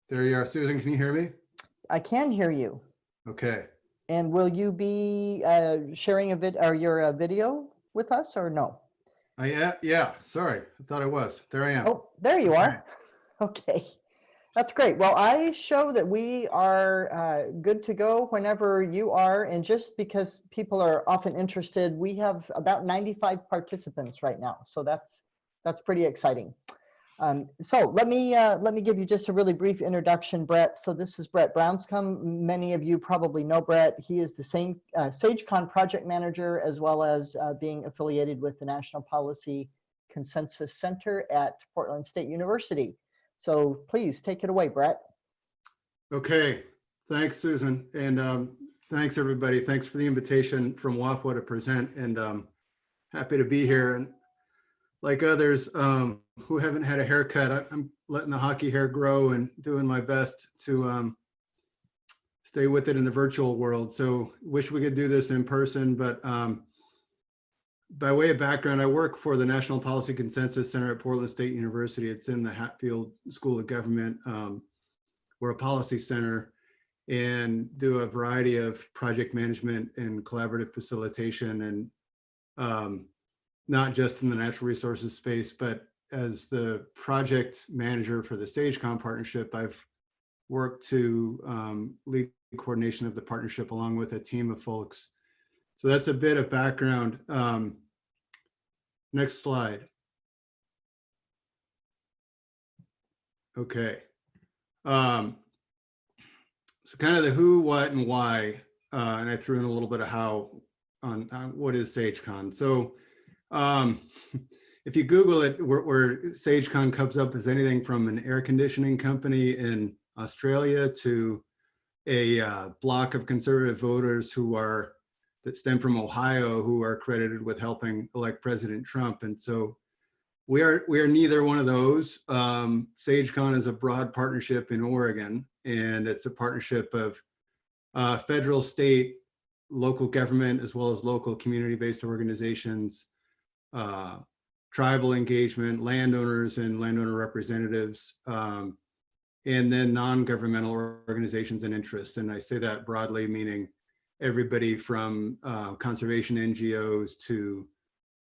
There you are. Susan, can you hear me? I can hear you. Okay. And will you be sharing your video with us or no? Yeah, sorry. I thought I was. There I am. Oh, there you Okay. are. Okay, that's great. Well, I show that we are good to go whenever you are. And just because people are often interested, we have about 95 participants right now. So that's pretty exciting. So let me give you just a really brief introduction, Brett. So this is Brett Brownscombe. Many of you probably know Brett. He is the same SageCon project manager, as well as being affiliated with the National Policy Consensus Center at Portland State University. So please take it away, Brett. Okay. Thanks, Susan. And thanks, everybody. Thanks for the invitation from WAFWA to present. And happy to be here. And like others who haven't had a haircut, I'm letting the hockey hair grow and doing my best to stay with it in the virtual world. So wish we could do this in person, but by way of background, I work for the National Policy Consensus Center at Portland State University. It's in the Hatfield School of Government. We're a policy center and do a variety of project management and collaborative facilitation, and not just in the natural resources space, but as the project manager for the SageCon partnership, I've worked to lead coordination of the partnership along with a team of folks. So that's a bit of background. Next slide. Okay. So kind of the who, what, and why, and I threw in a little bit of how on what is SageCon. So if you Google it, where SageCon comes up as anything from an air conditioning company in Australia to a block of conservative voters that stem from Ohio, who are credited with helping elect President Trump. And so we are neither one of those. SageCon is a broad partnership in Oregon, and it's a partnership of federal, state, local government, as well as local community-based organizations, tribal engagement, landowners and landowner representatives, and then non-governmental organizations and interests. And I say that broadly, meaning everybody from conservation NGOs to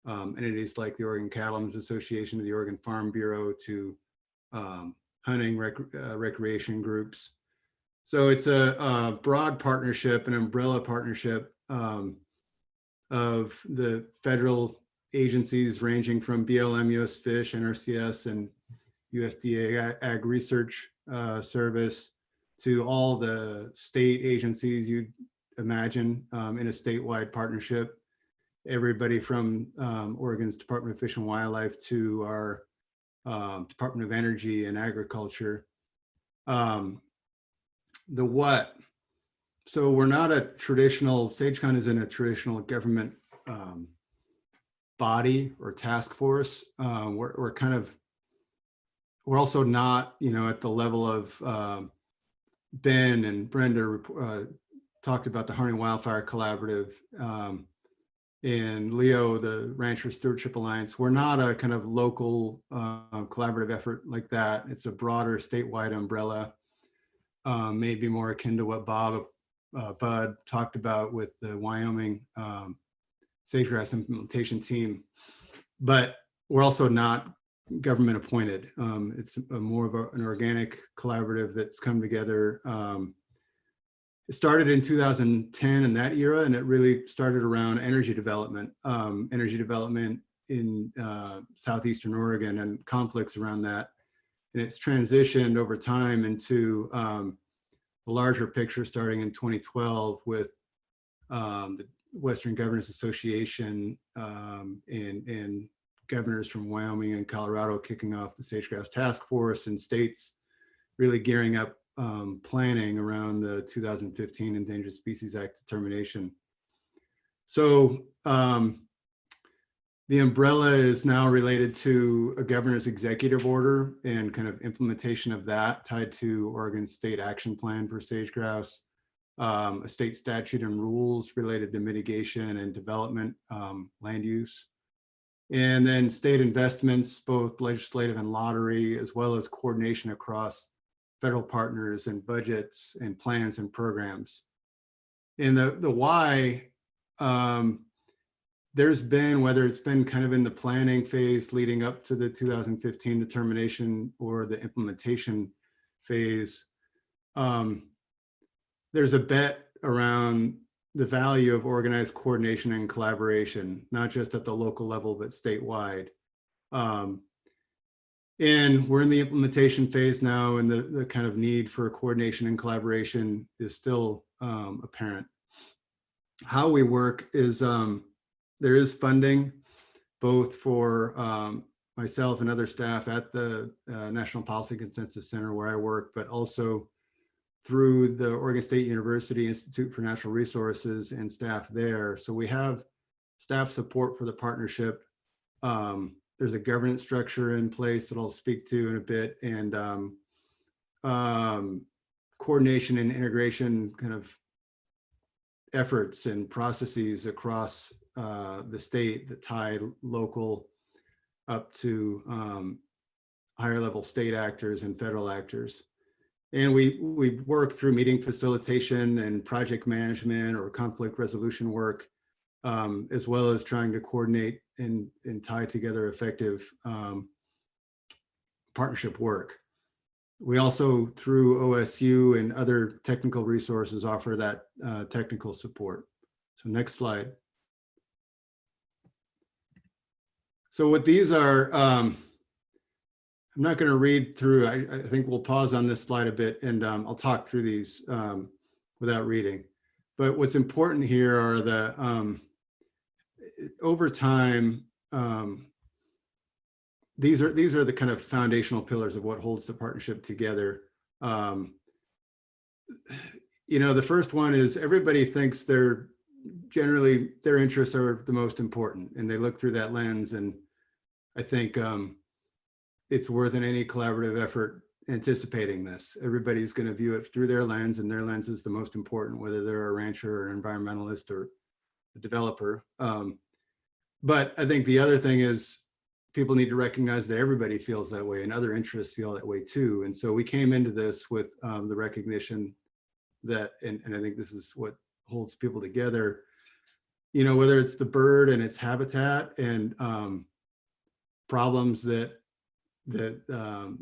entities like the Oregon Cattlemen's Association, to the Oregon Farm Bureau, to hunting recreation groups. So it's a broad partnership, an umbrella partnership of the federal agencies ranging from BLM, US Fish, NRCS, and USDA Ag Research Service to all the state agencies you'd imagine in a statewide partnership. Everybody from Oregon's Department of Fish and Wildlife to our Department of Energy and Agriculture. The what? So we're not a traditional, SageCon isn't a traditional government body or task force. We're also not, at the level of Ben and Brenda talked about the Harney Wildfire Collaborative, and Leo, the Rancher Stewardship Alliance. We're not a kind of local collaborative effort like that. It's a broader statewide umbrella, maybe more akin to what Bud talked about with the Wyoming Sagegrass implementation team. But we're also not government appointed. It's more of an organic collaborative that's come together. It started in 2010 in that era, and it really started around energy development in southeastern Oregon and conflicts around that. And it's transitioned over time into a larger picture starting in 2012 with the Western Governors Association and governors from Wyoming and Colorado kicking off the Sagegrass Task Force, and states really gearing up planning around the 2015 Endangered Species Act determination. So the umbrella is now related to a governor's executive order and kind of implementation of that tied to Oregon's state action plan for sage-grouse, a state statute and rules related to mitigation and development, land use, and then state investments, both legislative and lottery, as well as coordination across federal partners and budgets and plans and programs. And the why, there's been, whether it's been kind of in the planning phase leading up to the 2015 determination or the implementation phase, there's a bet around the value of organized coordination and collaboration, not just at the local level, but statewide. And we're in the implementation phase now, and the kind of need for coordination and collaboration is still apparent. How we work is, there is funding, both for myself and other staff at the National Policy Consensus Center where I work, but also through the Oregon State University Institute for Natural Resources and staff there. So we have staff support for the partnership. There's a governance structure in place that I'll speak to in a bit, and coordination and integration kind of efforts and processes across the state that tie local up to higher level state actors and federal actors. And we work through meeting facilitation and project management or conflict resolution work, as well as trying to coordinate and tie together effective partnership work. We also, through OSU and other technical resources, offer that technical support. So next slide. So what these are, I'm not going to read through. I think we'll pause on this slide a bit, and I'll talk through these without reading. But what's important here are the, over time, these are the kind of foundational pillars of what holds the partnership together. You know, the first one is everybody thinks generally their interests are the most important, and they look through that lens. And I think it's worth in any collaborative effort anticipating this. Everybody's going to view it through their lens, and their lens is the most important, whether they're a rancher or an environmentalist or a developer. But I think the other thing is people need to recognize that everybody feels that way, and other interests feel that way too. And so we came into this with the recognition that, and I think this is what holds people together, you know, whether it's the bird and its habitat and problems that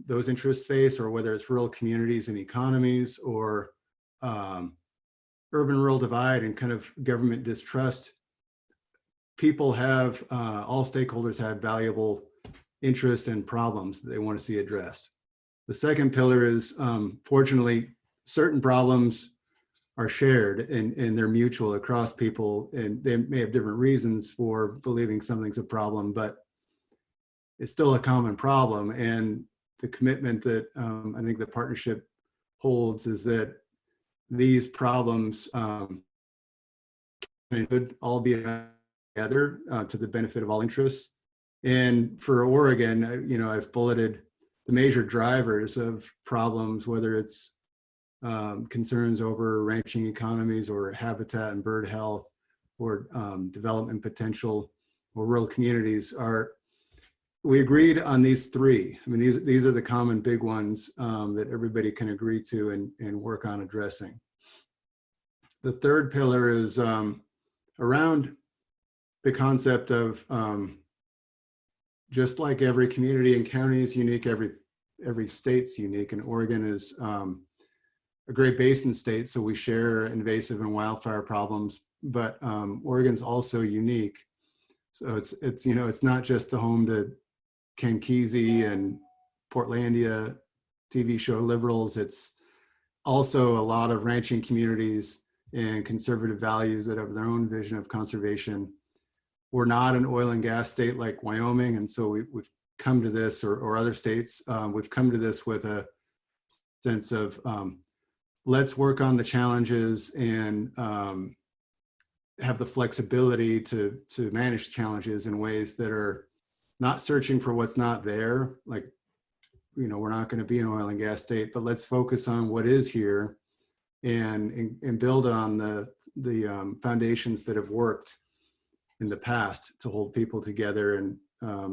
those interests face, or whether it's rural communities and economies, or urban-rural divide and kind of government distrust, people have, all stakeholders have valuable interests and problems that they want to see addressed. The second pillar is, fortunately, certain problems are shared and they're mutual across people, and they may have different reasons for believing something's a problem, but it's still a common problem. And the commitment that I think the partnership holds is that these problems could all be together to the benefit of all interests. And for Oregon, you know, I've bulleted the major drivers of problems, whether it's concerns over ranching economies or habitat and bird health, or development potential, or rural communities. We agreed on these three. I mean, these are the common big ones that everybody can agree to and work on addressing. The third pillar is around the concept of just like every community and county is unique, every state's unique, and Oregon is a Great Basin state, so we share invasive and wildfire problems, but Oregon's also unique. So it's you know, it's not just the home to Ken Kesey and Portlandia TV show liberals. It's also a lot of ranching communities and conservative values that have their own vision of conservation. We're not an oil and gas state like Wyoming, and so we've come to this, or other states, we've come to this with a sense of let's work on the challenges and have the flexibility to manage challenges in ways that are not searching for what's not there. Like, you know, we're not going to be an oil and gas state, but let's focus on what is here and build on the foundations that have worked in the past to hold people together. And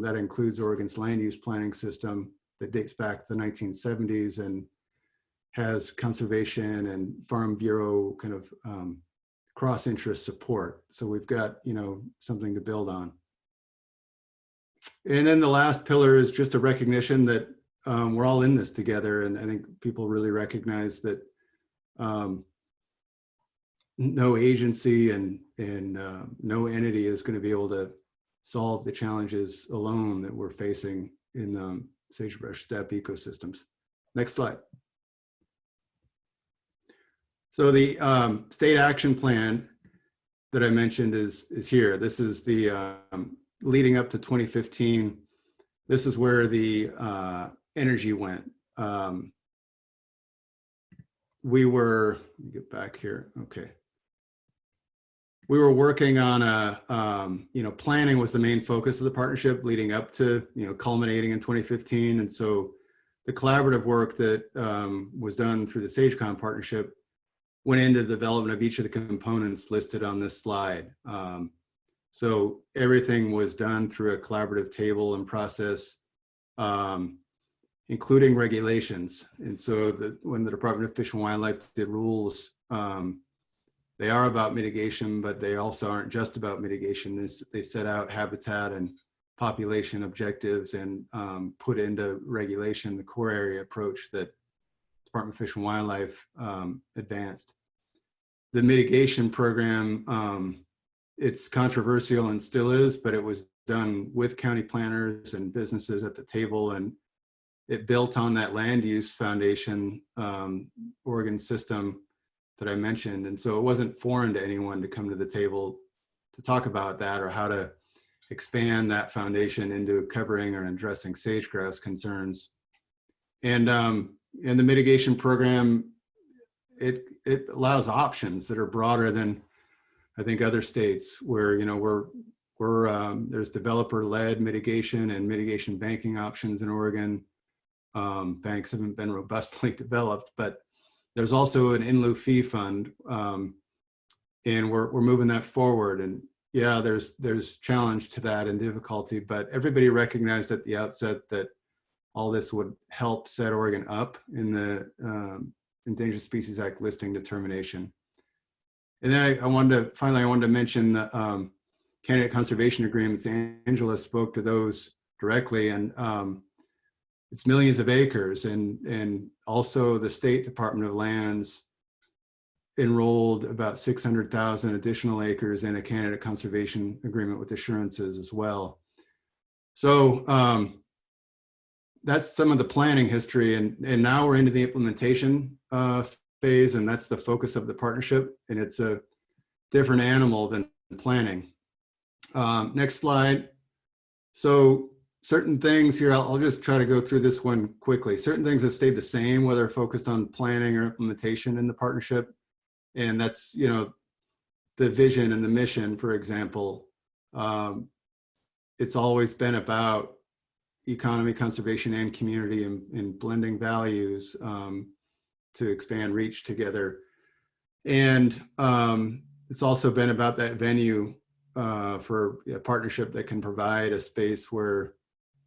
that includes Oregon's land use planning system that dates back to the 1970s, and has conservation and Farm Bureau kind of cross-interest support. So we've got, something to build on. And then the last pillar is just a recognition that we're all in this together. And I think people really recognize that no agency and no entity is going to be able to solve the challenges alone that we're facing in sagebrush steppe ecosystems. Next slide. So the state action plan that I mentioned is here. This is the leading up to 2015. This is where the energy went. We were, let me get back here. Okay. We were working on planning was the main focus of the partnership leading up to, culminating in 2015. And so the collaborative work that was done through the SageCon partnership went into the development of each of the components listed on this slide. So everything was done through a collaborative table and process, including regulations. And so when the Department of Fish and Wildlife did rules, they are about mitigation, but they also aren't just about mitigation. They set out habitat and population objectives and put into regulation the core area approach that Department of Fish and Wildlife advanced. The mitigation program, it's controversial and still is, but it was done with county planners and businesses at the table, and it built on that land use foundation Oregon system that I mentioned. And so it wasn't foreign to anyone to come to the table to talk about that or how to expand that foundation into covering or addressing sage-grouse concerns. And the mitigation program, it allows options that are broader than I think other states where, there's developer-led mitigation and mitigation banking options in Oregon. Banks haven't been robustly developed, but there's also an in lieu fee fund, and we're moving that forward. And yeah, there's challenge to that and difficulty, but everybody recognized at the outset that all this would help set Oregon up in the Endangered Species Act listing determination. And then I wanted to mention the candidate conservation agreements. Angela spoke to those directly, and it's millions of acres, and also the State Department of Lands enrolled about 600,000 additional acres in a candidate conservation agreement with assurances as well. So that's some of the planning history, and now we're into the implementation phase, and that's the focus of the partnership, and it's a different animal than planning. Next slide. So certain things here, I'll just try to go through this one quickly. Certain things have stayed the same, whether focused on planning or implementation in the partnership. And that's, the vision and the mission, for example. It's always been about economy, conservation, and community, and blending values to expand reach together. And it's also been about that venue for a partnership that can provide a space where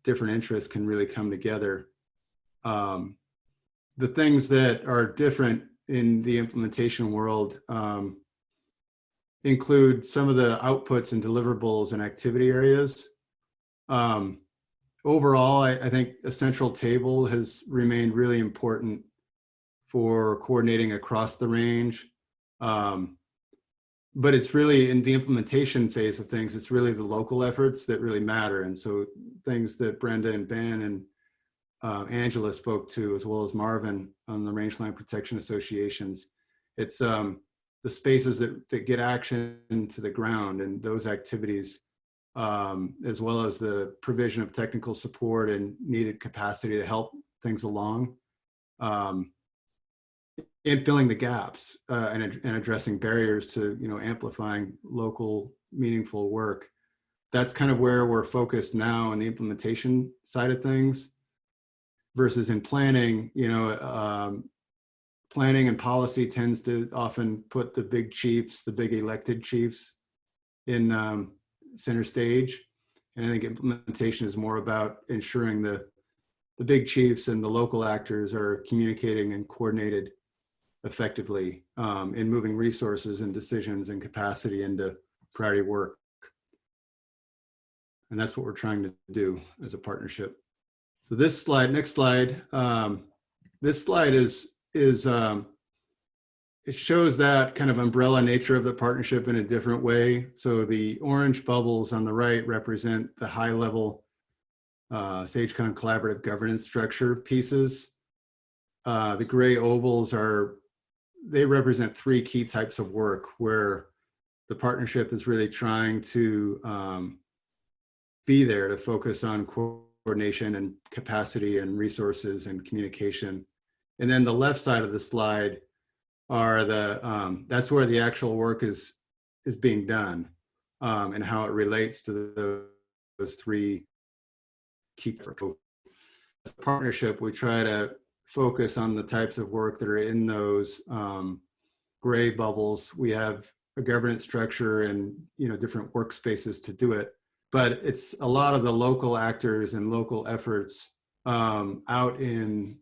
different interests can really come together. The things that are different in the implementation world include some of the outputs and deliverables and activity areas. Overall, I think a central table has remained really important for coordinating across the range. But it's really in the implementation phase of things, it's really the local efforts that really matter. And so things that Brenda and Ben and Angela spoke to, as well as Marvin on the Rangeland Protection Associations, it's the spaces that get action to the ground and those activities, as well as the provision of technical support and needed capacity to help things along. And filling the gaps and addressing barriers to amplifying local meaningful work. That's kind of where we're focused now on the implementation side of things, versus in planning. Planning and policy tends to often put the big chiefs, the big elected chiefs, in center stage, and I think implementation is more about ensuring the the big chiefs and the local actors are communicating and coordinated effectively in moving resources and decisions and capacity into priority work. And that's what we're trying to do as a partnership. So this slide, next slide, this slide it shows that kind of umbrella nature of the partnership in a different way. So the orange bubbles on the right represent the high level SageCon collaborative governance structure pieces. The gray ovals they represent three key types of work where the partnership is really trying to be there to focus on coordination and capacity and resources and communication. And then the left side of the slide are that's where the actual work is being done and how it relates to those three key. As a partnership, we try to focus on the types of work that are in those gray bubbles. We have a governance structure and different workspaces to do it, but it's a lot of the local actors and local efforts out in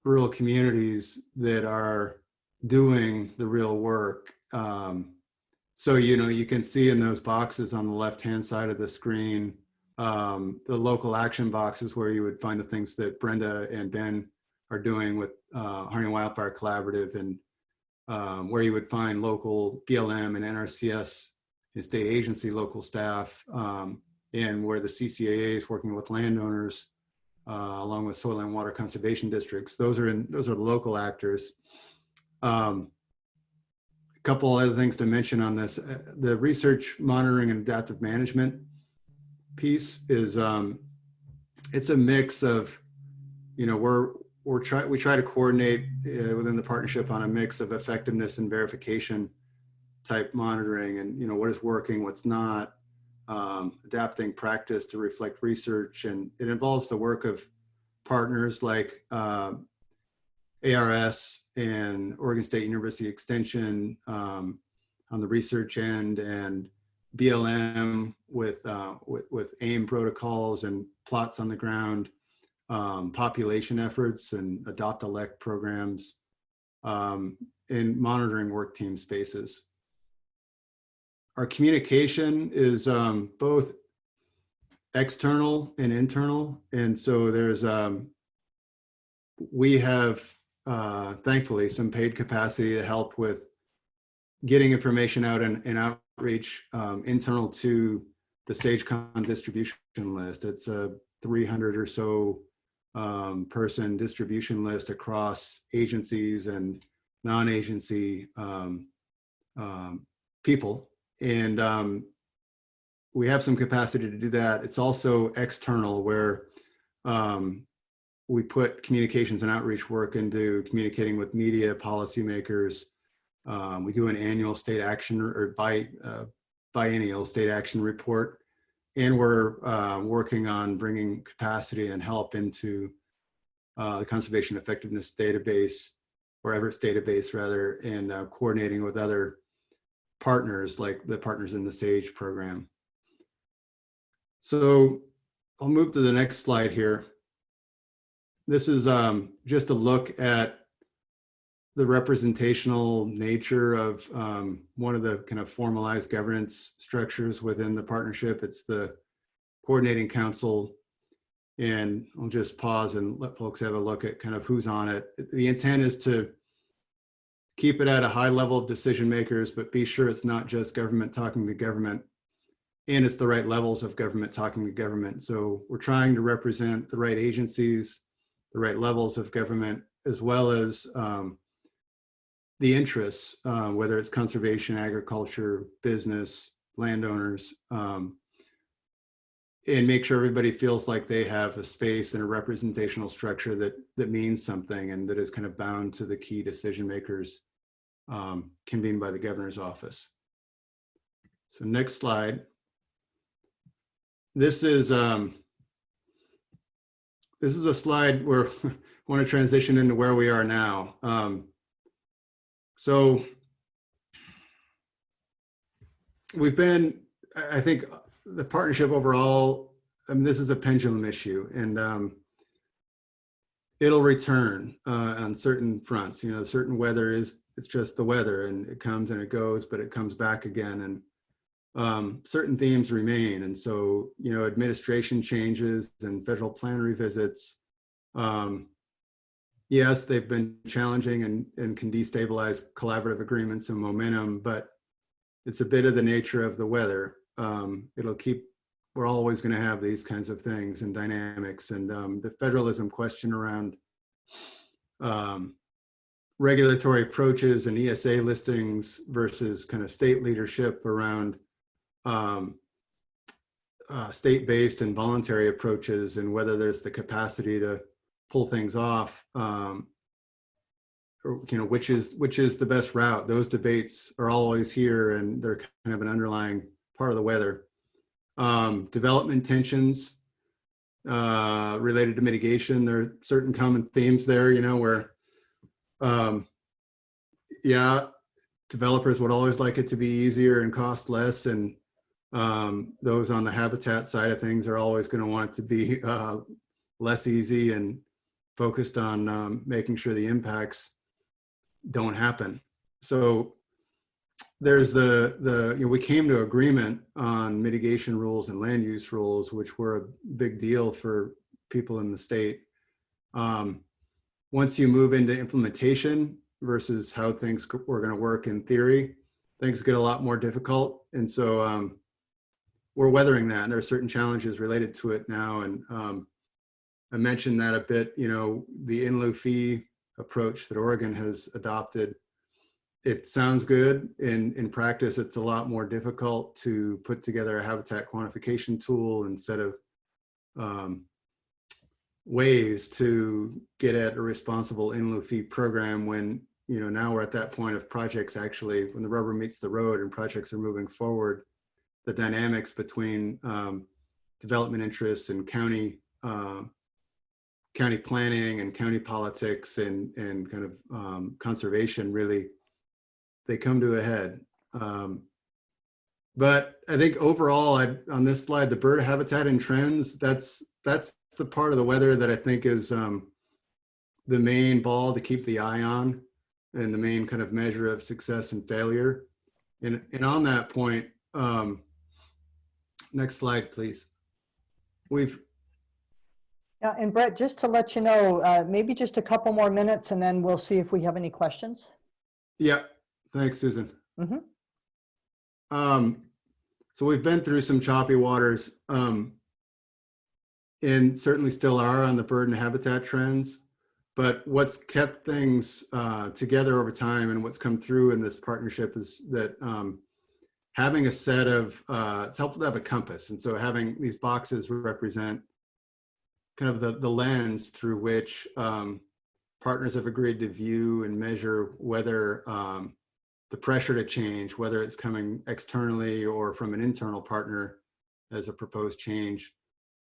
rural communities that are doing the real work. So you can see in those boxes on the left-hand side of the screen, the local action boxes where you would find the things that Brenda and Ben are doing with Harney Wildfire Collaborative, and where you would find local BLM and NRCS and state agency local staff, and where the CCAA is working with landowners, along with soil and water conservation districts. Those are the local actors. A couple other things to mention on this: the research, monitoring, and adaptive management piece is it's a mix of we try to coordinate within the partnership on a mix of effectiveness and verification type monitoring, and what is working, what's not, adapting practice to reflect research, and it involves the work of partners like ARS and Oregon State University Extension on the research end, and BLM with AIM protocols and plots on the ground, population efforts and adopt elect programs, and monitoring work team spaces. Our communication is both external and internal, and so there's we have thankfully some paid capacity to help with getting information out and outreach internal to the SageCon distribution list. It's a 300 or so person distribution list across agencies and non-agency people, and we have some capacity to do that. It's also external, where we put communications and outreach work into communicating with media, policymakers. We do an annual state action or biennial state action report, and we're working on bringing capacity and help into the conservation effectiveness database, or Everett's database rather, and coordinating with other partners like the partners in the SAGE program. So I'll move to the next slide here. This is just a look at the representational nature of one of the kind of formalized governance structures within the partnership. It's the coordinating council, and I'll just pause and let folks have a look at kind of who's on it. The intent is to keep it at a high level of decision makers, but be sure it's not just government talking to government, and it's the right levels of government talking to government. So we're trying to represent the right agencies, the right levels of government, as well as the interests, whether it's conservation, agriculture, business, landowners, and make sure everybody feels like they have a space and a representational structure that means something and that is kind of bound to the key decision makers convened by the governor's office. So next slide. This is a slide where I want to transition into where we are now. So we've been, I think the partnership overall I mean, this is a pendulum issue, and it'll return on certain fronts. You know, certain weather it's just the weather, and it comes and it goes, but it comes back again. And certain themes remain. And so, you know, administration changes and federal plan revisits, yes, they've been challenging and can destabilize collaborative agreements and momentum, but it's a bit of the nature of the weather. We're always going to have these kinds of things and dynamics. And the federalism question around regulatory approaches and ESA listings versus kind of state leadership around state-based and voluntary approaches, and whether there's the capacity to pull things off, or, you know, which is the best route. Those debates are always here, and they're kind of an underlying part of the weather. Development tensions related to mitigation. There are certain common themes there, you know, where yeah, developers would always like it to be easier and cost less, and those on the habitat side of things are always going to want it to be less easy and focused on making sure the impacts don't happen. So there's you know, we came to agreement on mitigation rules and land use rules, which were a big deal for people in the state. Once you move into implementation versus how things were going to work in theory, things get a lot more difficult. And so we're weathering that, and there are certain challenges related to it now. And I mentioned that a bit, you know, the in lieu fee approach that Oregon has adopted. It sounds good. In practice, it's a lot more difficult to put together a habitat quantification tool and set of ways to get at a responsible in lieu fee program when, you know, now we're at that point of projects actually, when the rubber meets the road and projects are moving forward, the dynamics between development interests and county planning and county politics and kind of conservation, really, they come to a head. But I think overall, on this slide, the bird habitat and trends, that's the part of the weather that I think is the main ball to keep the eye on, and the main kind of measure of success and failure. And on that point, next slide, please. Yeah, and Brett, just to let you know, maybe just a couple more minutes, and then we'll see if we have any questions. Yeah, thanks, Susan. Mm-hmm. So we've been through some choppy waters, and certainly still are on the bird and habitat trends. But what's kept things together over time, and what's come through in this partnership, is that having a set of, it's helpful to have a compass. And so having these boxes represent kind of the lens through which partners have agreed to view and measure whether the pressure to change, whether it's coming externally or from an internal partner as a proposed change,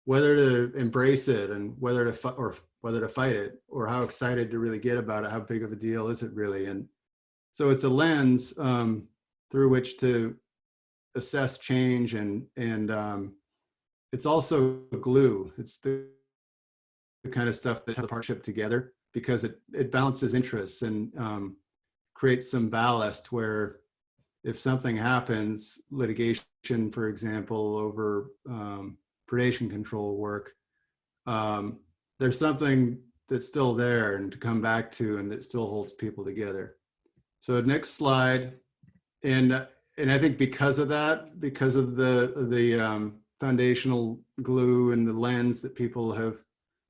whether to embrace it and whether to fight it, or how excited to really get about it, how big of a deal is it really. And so it's a lens through which to assess change, and it's also glue. It's the kind of stuff that has the partnership together, because it balances interests and creates some ballast where if something happens, litigation, for example, over predation control work, there's something that's still there and to come back to, and that still holds people together. So next slide. And I think because of that, because of the foundational glue and the lens that people have,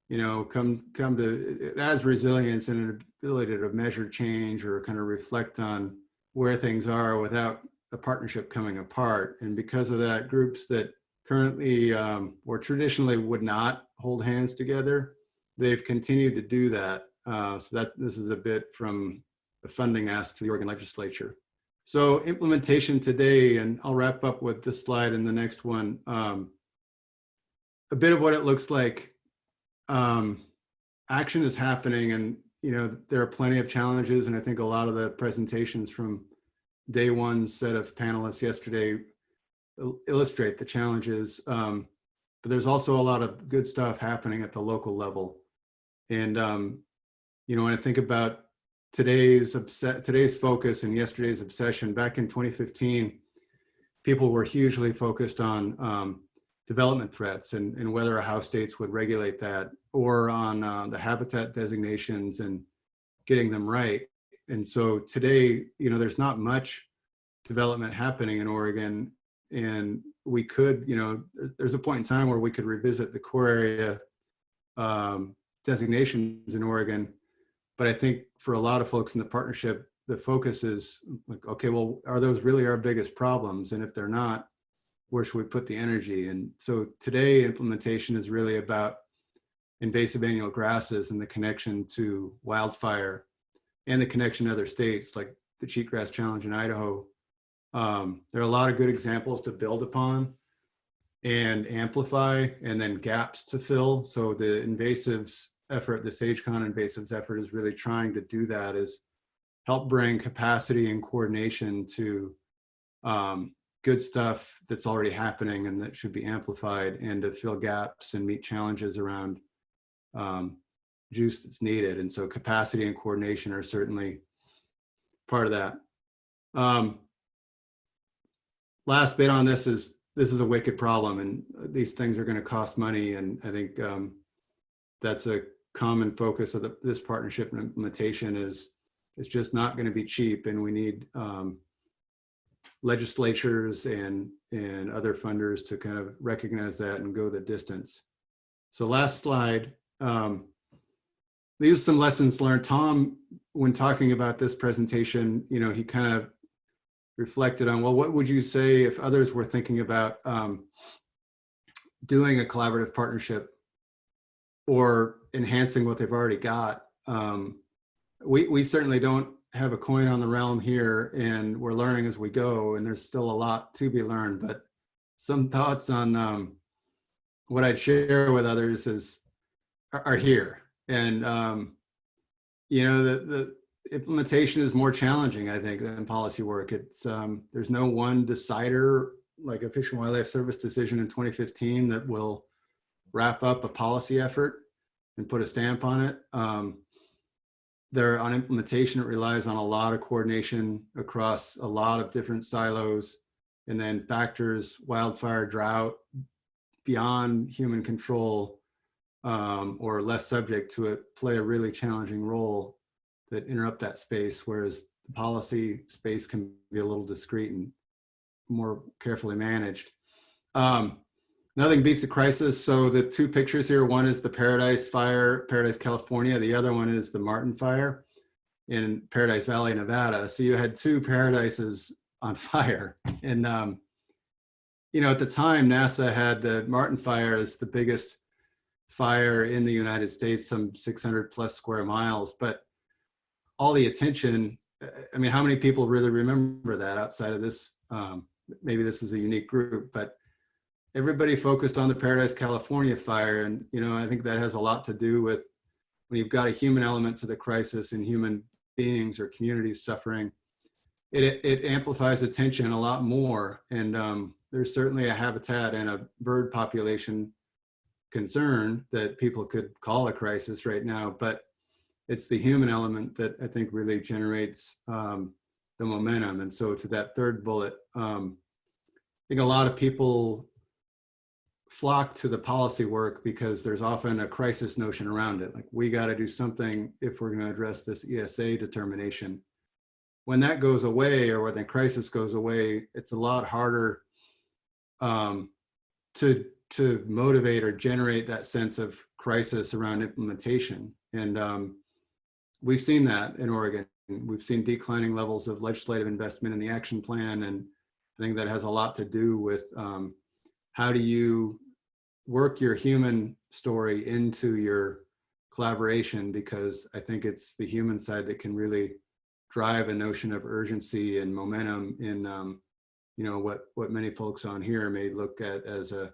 you know, come to, it adds resilience and an ability to measure change or kind of reflect on where things are without a partnership coming apart. And because of that, groups that currently or traditionally would not hold hands together, they've continued to do that. So that this is a bit from the funding asked to the Oregon legislature. So implementation today, and I'll wrap up with this slide and the next one. A bit of what it looks like. Action is happening, and you know, there are plenty of challenges, and I think a lot of the presentations from day one set of panelists yesterday illustrate the challenges. but there's also a lot of good stuff happening at the local level. And, when I think about today's focus and yesterday's obsession, back in 2015, people were hugely focused on development threats and whether House states would regulate that, or on the habitat designations and getting them right. And so today, there's not much development happening in Oregon, and we could, there's a point in time where we could revisit the core area designations in Oregon. But I think for a lot of folks in the partnership, the focus is like, okay, well, are those really our biggest problems? And if they're not, where should we put the energy? And so today implementation is really about invasive annual grasses and the connection to wildfire and the connection to other states like the cheatgrass challenge in Idaho. There are a lot of good examples to build upon and amplify, and then gaps to fill. So the invasives effort, the SageCon invasives effort, is really trying to do that, is help bring capacity and coordination to good stuff that's already happening and that should be amplified, and to fill gaps and meet challenges around juice that's needed. And so capacity and coordination are certainly part of that. Last bit on this is a wicked problem, and these things are going to cost money. And I think that's a common focus of this partnership and implementation is it's just not going to be cheap, and we need legislatures and other funders to kind of recognize that and go the distance. So last slide. These are some lessons learned. Tom, when talking about this presentation, he kind of reflected on, well, what would you say if others were thinking about doing a collaborative partnership or enhancing what they've already got? We certainly don't have a coin on the realm here, and we're learning as we go, and there's still a lot to be learned. But some thoughts on what I'd share with others are here. And the implementation is more challenging, I think, than policy work. It's there's no one decider like a Fish and Wildlife Service decision in 2015 that will wrap up a policy effort and put a stamp on it. On implementation, it relies on a lot of coordination across a lot of different silos, and then factors, wildfire, drought, beyond human control, or less subject to it, play a really challenging role that interrupt that space, whereas the policy space can be a little discreet and more carefully managed. Nothing beats a crisis. So the two pictures here, one is the Paradise Fire, Paradise, California. The other one is the Martin Fire in Paradise Valley, Nevada. So you had two paradises on fire. And, at the time, NASA had the Martin Fire as the biggest fire in the United States, some 600 plus square miles. But all the attention, I mean, how many people really remember that outside of this? Maybe this is a unique group, but everybody focused on the Paradise, California fire. And, I think that has a lot to do with when you've got a human element to the crisis and human beings or communities suffering, it amplifies attention a lot more. And there's certainly a habitat and a bird population concern that people could call a crisis right now, but it's the human element that I think really generates the momentum. And so to that third bullet, I think a lot of people flock to the policy work because there's often a crisis notion around it. Like, we got to do something if we're going to address this ESA determination. When that goes away, or when the crisis goes away, it's a lot harder to motivate or generate that sense of crisis around implementation. And we've seen that in Oregon. We've seen declining levels of legislative investment in the action plan. And I think that has a lot to do with how do you work your human story into your collaboration, because I think it's the human side that can really drive a notion of urgency and momentum in what many folks on here may look at as a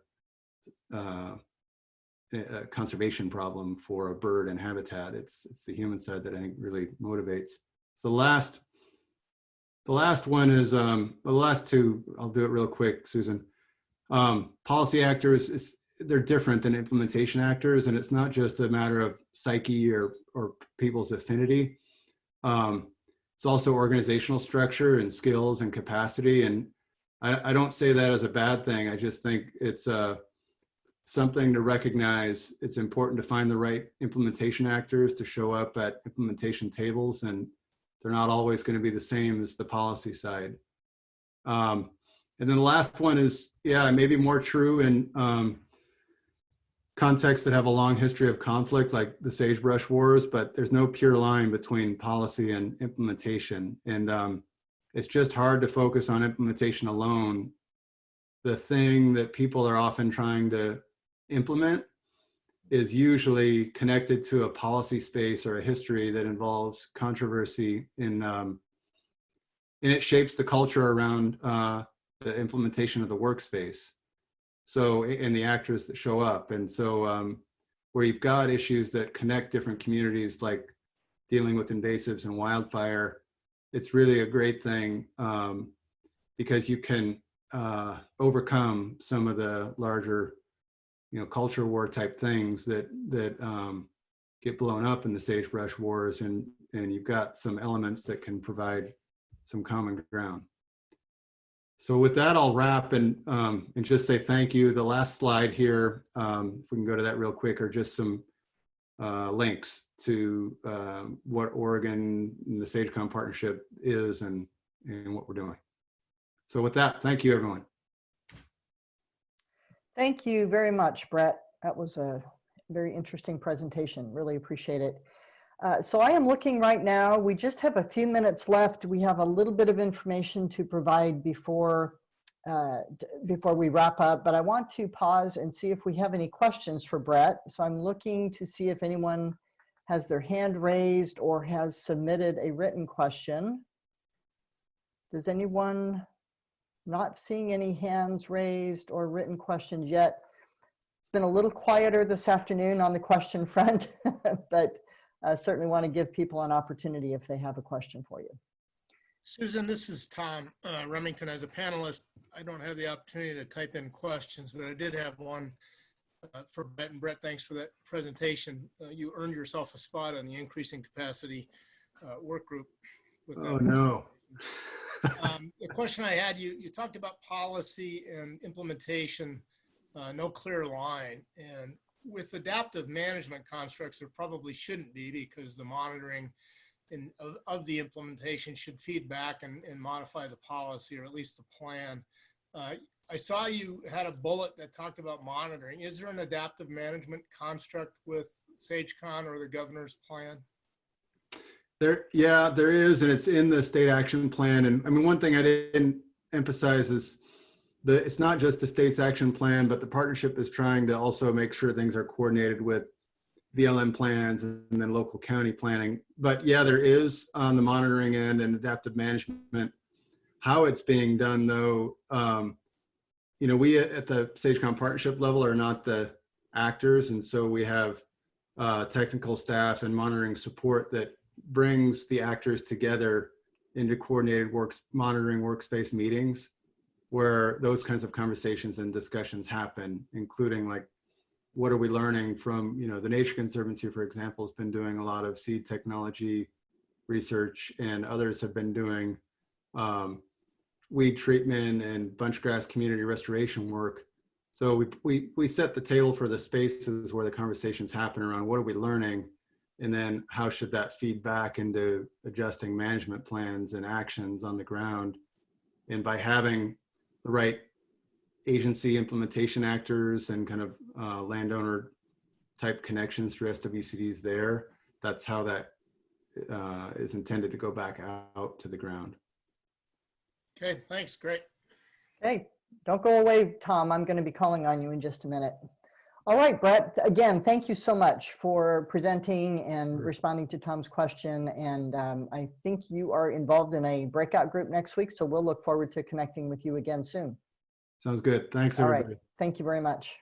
conservation problem for a bird and habitat. It's the human side that I think really motivates. So the last one is, the last two, I'll do it real quick, Susan. Policy actors, they're different than implementation actors, and it's not just a matter of psyche or people's affinity. It's also organizational structure and skills and capacity. And I don't say that as a bad thing. I just think it's something to recognize. It's important to find the right implementation actors to show up at implementation tables, and they're not always going to be the same as the policy side. And then the last one is, yeah, maybe more true in contexts that have a long history of conflict, like the Sagebrush Wars, but there's no pure line between policy and implementation. And it's just hard to focus on implementation alone. The thing that people are often trying to implement is usually connected to a policy space or a history that involves controversy and it shapes the culture around the implementation of the workspace. So, and the actors that show up. And so where you've got issues that connect different communities, like dealing with invasives and wildfire, it's really a great thing because you can overcome some of the larger, culture war type things that get blown up in the Sagebrush Wars, and you've got some elements that can provide some common ground. So with that, I'll wrap and just say thank you. The last slide here, if we can go to that real quick, are just some links to what Oregon and the SageCon partnership is and what we're doing. So with that, thank you, everyone. Thank you very much, Brett. That was a very interesting presentation. Really appreciate it. So I am looking right now. We just have a few minutes left. We have a little bit of information to provide before we wrap up, but I want to pause and see if we have any questions for Brett. So I'm looking to see if anyone has their hand raised or has submitted a written question. Does anyone? Not seeing any hands raised or written questions yet. It's been a little quieter this afternoon on the question front, but I certainly want to give people an opportunity if they have a question for you. Susan, this is Tom Remington. As a panelist, I don't have the opportunity to type in questions, but I did have one for Brett. And Brett, thanks for that presentation. You earned yourself a spot on the increasing capacity work group. Oh, no. The question I had, you talked about policy and implementation, no clear line. And with adaptive management constructs, there probably shouldn't be, because the monitoring of the implementation should feed back and modify the policy, or at least the plan. I saw you had a bullet that talked about monitoring. Is there an adaptive management construct with SageCon or the governor's plan? Yeah, there is, and it's in the state action plan. And I mean, one thing I didn't emphasize is it's not just the state's action plan, but the partnership is trying to also make sure things are coordinated with VLM plans and then local county planning. But yeah, there is on the monitoring end and adaptive management. How it's being done, though, we at the SageCon partnership level are not the actors, and so we have technical staff and monitoring support that brings the actors together into coordinated monitoring workspace meetings where those kinds of conversations and discussions happen, including like, what are we learning from, the Nature Conservancy, for example, has been doing a lot of seed technology research, and others have been doing weed treatment and bunchgrass community restoration work. So we set the table for the spaces where the conversations happen around what are we learning, and then how should that feed back into adjusting management plans and actions on the ground. And by having the right agency implementation actors and kind of landowner type connections through SWCDs there, that's how that is intended to go back out to the ground. Okay, thanks, great. Hey, don't go away, Tom. I'm going to be calling on you in just a minute. All right, Brett, again, thank you so much for presenting and responding to Tom's question. And I think you are involved in a breakout group next week, so we'll look forward to connecting with you again soon. Sounds good. Thanks, everybody. All right, thank you very much.